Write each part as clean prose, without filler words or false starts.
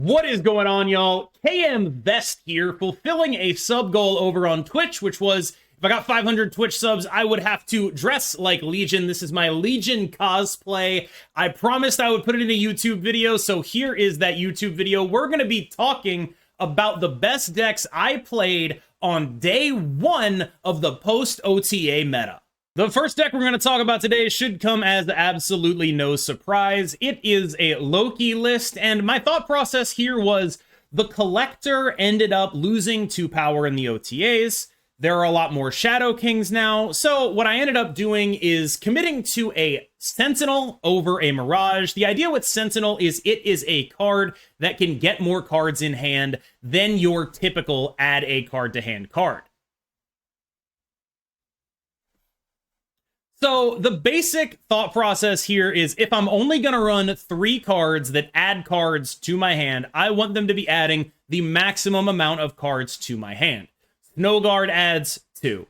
What is going on, y'all? KMVest here, fulfilling a sub goal over on Twitch, which was, if I got 500 Twitch subs, I would have to dress like Legion. This is my Legion cosplay. I promised I would put it in a YouTube video, so here is that YouTube video. We're going to be talking about the best decks I played on day one of the post-OTA meta. The first deck we're going to talk about today should come as absolutely no surprise. It is a Loki list, and my thought process here was the Collector ended up losing 2 power in the OTAs. There are a lot more Shadow Kings now, so what I ended up doing is committing to a Sentinel over a Mirage. The idea with Sentinel is it is a card that can get more cards in hand than your typical add a card to hand card. So the basic thought process here is if I'm only going to run 3 cards that add cards to my hand, I want them to be adding the maximum amount of cards to my hand. Snowguard adds 2.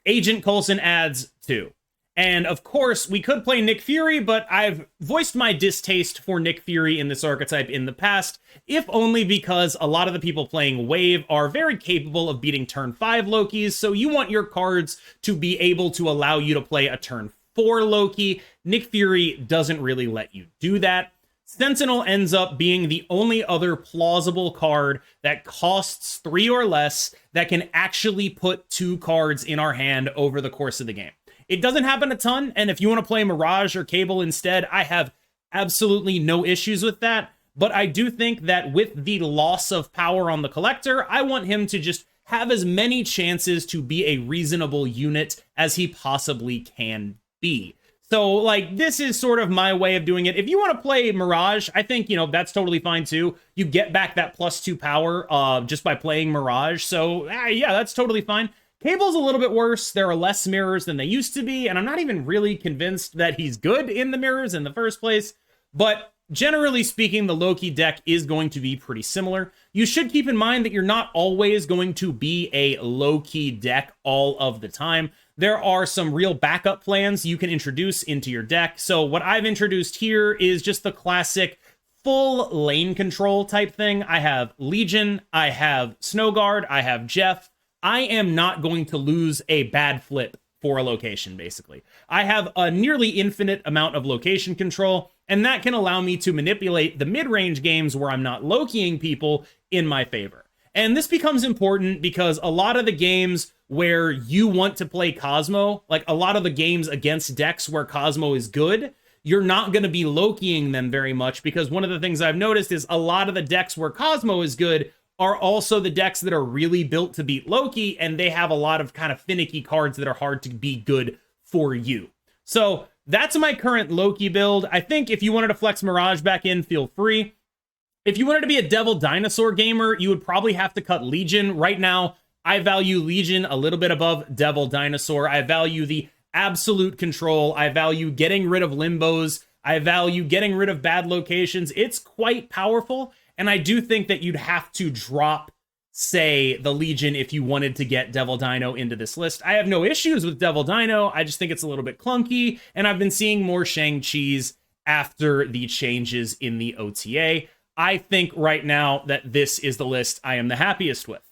Agent Coulson adds 2. And of course, we could play Nick Fury, but I've voiced my distaste for Nick Fury in this archetype in the past, if only because a lot of the people playing Wave are very capable of beating turn 5 Lokis, so you want your cards to be able to allow you to play a turn 4 Loki. Nick Fury doesn't really let you do that. Sentinel ends up being the only other plausible card that costs 3 or less that can actually put 2 cards in our hand over the course of the game. It doesn't happen a ton, and if you want to play Mirage or Cable instead, I have absolutely no issues with that, but I do think that with the loss of power on the Collector, I want him to just have as many chances to be a reasonable unit as he possibly can be. So, like, this is sort of my way of doing it. If you want to play Mirage, I think, that's totally fine too. You get back that +2 power just by playing Mirage, so yeah, that's totally fine. Cable's a little bit worse. There are less mirrors than they used to be, and I'm not even really convinced that he's good in the mirrors in the first place, but generally speaking, the Loki deck is going to be pretty similar. You should keep in mind that you're not always going to be a Loki deck all of the time. There are some real backup plans you can introduce into your deck, so what I've introduced here is just the classic full lane control type thing. I have Legion, I have Snowguard, I have Jeff. I am not going to lose a bad flip for a location, basically. I have a nearly infinite amount of location control, and that can allow me to manipulate the mid-range games where I'm not Lokiing people in my favor. And this becomes important because a lot of the games where you want to play Cosmo, like a lot of the games against decks where Cosmo is good, you're not going to be Lokiing them very much, because one of the things I've noticed is a lot of the decks where Cosmo is good are also the decks that are really built to beat Loki, and they have a lot of kind of finicky cards that are hard to be good for you. So that's my current Loki build. I think if you wanted to flex Mirage back in, feel free. If you wanted to be a Devil Dinosaur gamer, you would probably have to cut Legion. Right now, I value Legion a little bit above Devil Dinosaur. I value the absolute control. I value getting rid of limbos. I value getting rid of bad locations. It's quite powerful. And I do think that you'd have to drop, say, the Legion if you wanted to get Devil Dino into this list. I have no issues with Devil Dino. I just think it's a little bit clunky. And I've been seeing more Shang-Chi's after the changes in the OTA. I think right now that this is the list I am the happiest with.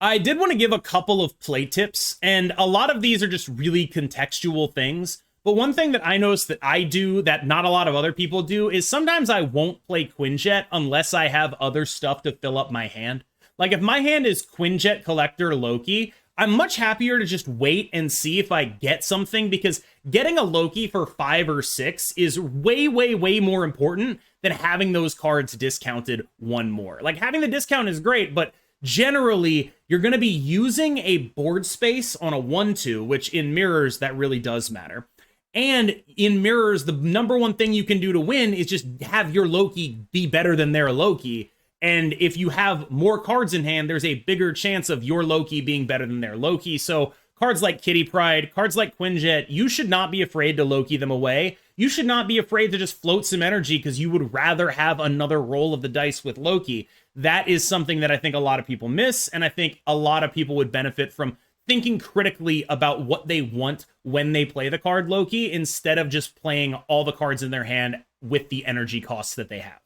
I did want to give a couple of play tips, and a lot of these are just really contextual things. But one thing that I notice that I do that not a lot of other people do is sometimes I won't play Quinjet unless I have other stuff to fill up my hand. Like if my hand is Quinjet, Collector, Loki, I'm much happier to just wait and see if I get something, because getting a Loki for 5 or 6 is way, way, way more important than having those cards discounted one more. Like having the discount is great, but generally you're going to be using a board space on a 1/2, which in mirrors that really does matter. And in mirrors, the number one thing you can do to win is just have your Loki be better than their Loki. And if you have more cards in hand, there's a bigger chance of your Loki being better than their Loki. So cards like Kitty Pryde, cards like Quinjet, you should not be afraid to Loki them away. You should not be afraid to just float some energy because you would rather have another roll of the dice with Loki. That is something that I think a lot of people miss, and I think a lot of people would benefit from thinking critically about what they want when they play the card Loki, instead of just playing all the cards in their hand with the energy costs that they have.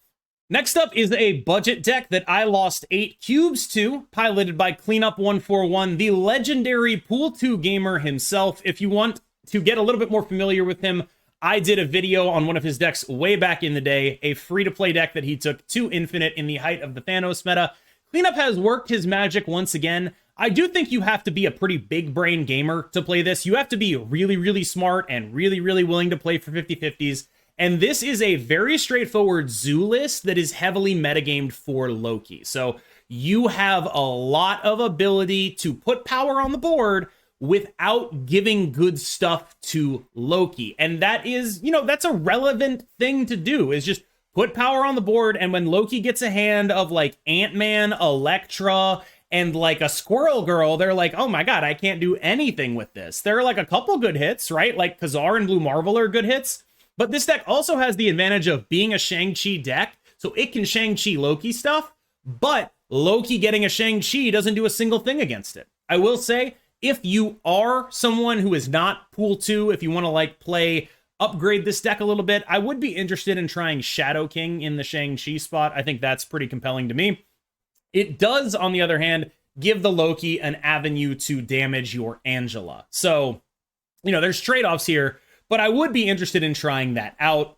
Next up is a budget deck that I lost 8 cubes to, piloted by Cleanup141, the legendary Pool 2 gamer himself. If you want to get a little bit more familiar with him, I did a video on one of his decks way back in the day, a free-to-play deck that he took to Infinite in the height of the Thanos meta. Cleanup has worked his magic once again. I do think you have to be a pretty big brain gamer to play this. You have to be really, really smart and really, really willing to play for 50-50s. And this is a very straightforward zoo list that is heavily metagamed for Loki. So you have a lot of ability to put power on the board without giving good stuff to Loki. And that is, you know, that's a relevant thing to do, is just put power on the board. And when Loki gets a hand of like Ant-Man, Elektra, and like a Squirrel Girl, they're like, oh my God, I can't do anything with this. There are like a couple good hits, right? Like Khazar and Blue Marvel are good hits. But this deck also has the advantage of being a Shang-Chi deck, so it can Shang-Chi Loki stuff, but Loki getting a Shang-Chi doesn't do a single thing against it. I will say, if you are someone who is not Pool 2, if you want to like upgrade this deck a little bit, I would be interested in trying Shadow King in the Shang-Chi spot. I think that's pretty compelling to me. It does, on the other hand, give the Loki an avenue to damage your Angela. So, you know, there's trade-offs here, but I would be interested in trying that out.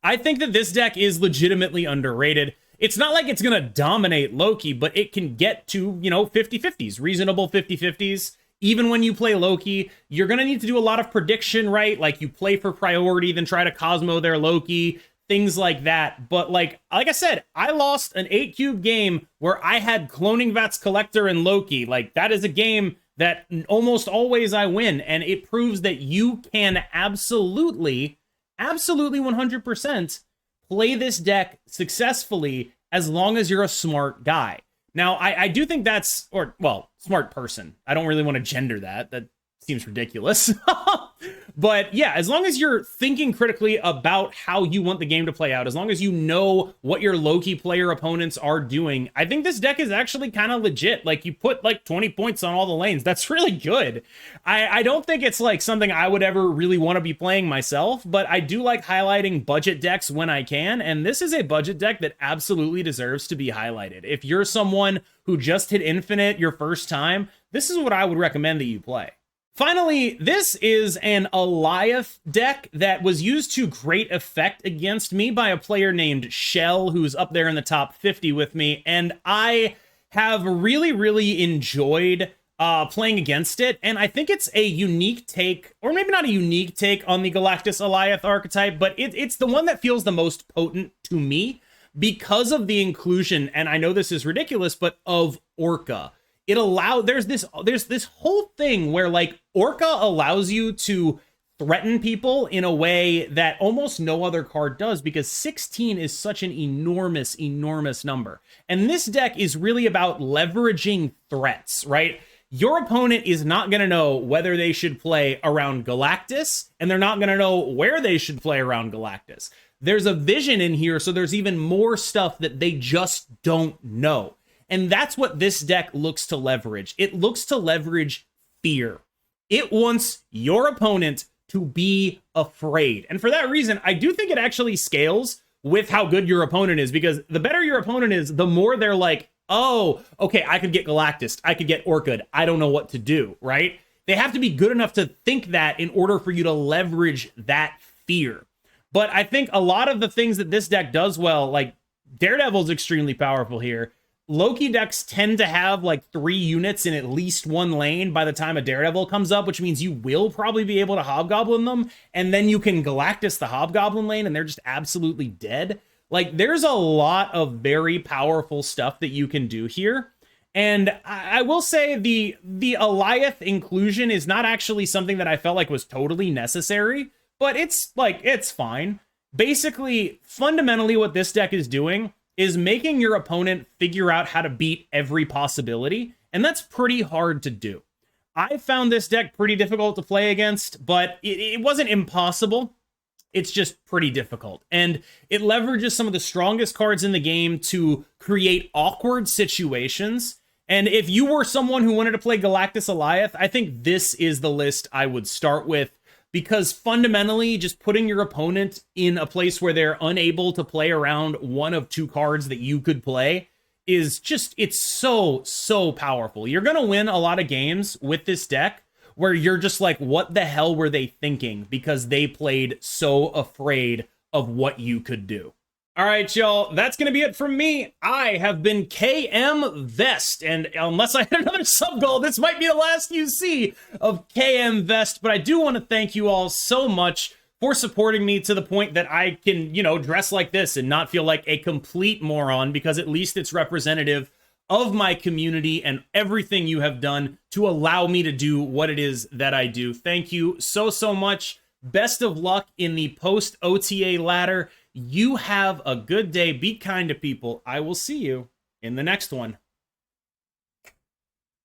I think that this deck is legitimately underrated. It's not like it's going to dominate Loki, but it can get to, you know, 50-50s, reasonable 50-50s. Even when you play Loki, you're going to need to do a lot of prediction, right? Like you play for priority, then try to Cosmo their Loki, things like that. But like I said, I lost an 8-cube game where I had Cloning Vats Collector and Loki. Like that is a game that almost always I win, and it proves that you can absolutely 100% play this deck successfully as long as you're a smart guy. Now, I do think that's, or, well, smart person. I don't really want to gender that. That seems ridiculous. But yeah, as long as you're thinking critically about how you want the game to play out, as long as you know what your Loki player opponents are doing, I think this deck is actually kind of legit. Like, you put like 20 points on all the lanes. That's really good. I don't think it's like something I would ever really want to be playing myself, but I do like highlighting budget decks when I can, and this is a budget deck that absolutely deserves to be highlighted. If you're someone who just hit Infinite your first time, this is what I would recommend that you play. Finally, this is an Alioth deck that was used to great effect against me by a player named Shell, who's up there in the top 50 with me, and I have really, really enjoyed playing against it, and I think it's a unique take, or maybe not a unique take on the Galactus Alioth archetype, but it's the one that feels the most potent to me because of the inclusion, and I know this is ridiculous, but of Orca. There's this whole thing where like Orca allows you to threaten people in a way that almost no other card does, because 16 is such an enormous number. And this deck is really about leveraging threats, right? Your opponent is not going to know whether they should play around Galactus, and they're not going to know where they should play around Galactus. There's a vision in here, so there's even more stuff that they just don't know. And that's what this deck looks to leverage. It looks to leverage fear. It wants your opponent to be afraid. And for that reason, I do think it actually scales with how good your opponent is, because the better your opponent is, the more they're like, oh, okay, I could get Galactus, I could get Orchid, I don't know what to do, right? They have to be good enough to think that in order for you to leverage that fear. But I think a lot of the things that this deck does well, like Daredevil's extremely powerful here. Loki decks tend to have like 3 units in at least one lane by the time a Daredevil comes up, which means you will probably be able to Hobgoblin them, and then you can Galactus the Hobgoblin lane, and they're just absolutely dead. Like, there's a lot of very powerful stuff that you can do here. And I will say the Alioth inclusion is not actually something that I felt like was totally necessary, but it's fine. Basically, fundamentally what this deck is doing is making your opponent figure out how to beat every possibility, and that's pretty hard to do. I found this deck pretty difficult to play against, but it wasn't impossible. It's just pretty difficult, and it leverages some of the strongest cards in the game to create awkward situations. And if you were someone who wanted to play Galactus Alioth, I think this is the list I would start with. because fundamentally just putting your opponent in a place where they're unable to play around one of two cards that you could play is just, it's so powerful. You're going to win a lot of games with this deck where you're just like, what the hell were they thinking? Because they played so afraid of what you could do. All right, y'all, that's going to be it from me. I have been KMVest, and unless I hit another sub goal, this might be the last you see of KMVest, but I do want to thank you all so much for supporting me to the point that I can, you know, dress like this and not feel like a complete moron, because at least it's representative of my community and everything you have done to allow me to do what it is that I do. Thank you so much. Best of luck in the post-OTA ladder. You have a good day. Be kind to people. I will see you in the next one.